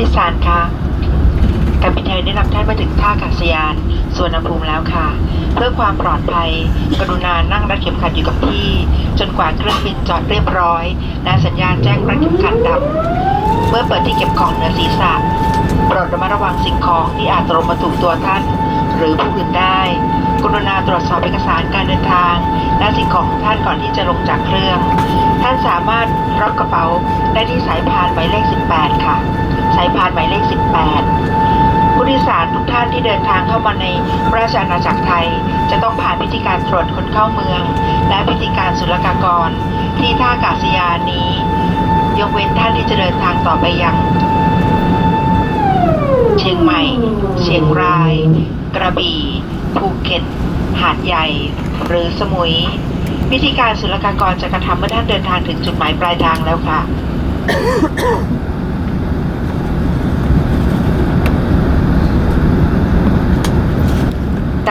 โดยสารคะการบินไทยได้นำท่านมาถึงท่าอากาศยานสุวรรณภูมิแล้วค่ะเพื่อความปลอดภัยกรุณานั่งรัดเข็มขัดอยู่กับที่จนกว่าเครื่องบินจอดเรียบร้อยและสัญญาณแจ้งรัดเข็มขัดดับเมื่อเปิดที่เก็บของเหนือศีรษะโปรดระมัดระวังสิ่งของที่อาจตกมาถูกตัวท่านหรือผู้อื่นได้กรุณาตรวจสอบเอกสารการเดินทางและสิ่งของของท่านก่อนที่จะลงจากเครื่องท่านสามารถรับกระเป๋าได้ที่สายพานหมายเลข 18 ค่ะสายพานหมายเลข 18 ผู้โดยสารทุกท่านที่เดินทางเข้ามาในราชอาณาจักรไทยจะต้องผ่านพิธีการตรวจคนเข้าเมืองและพิธีการศุลกากรที่ท่าอากาศยานนี้ยกเว้นท่านที่จะเดินทางต่อไปยังเชียงใหม่เชียงรายกระบี่ภูเก็ตหาดใหญ่หรือสมุยพิธีการศุลกากรจะกระทำเมื่อท่านเดินทางถึงจุดหมายปลายทางแล้วค่ะ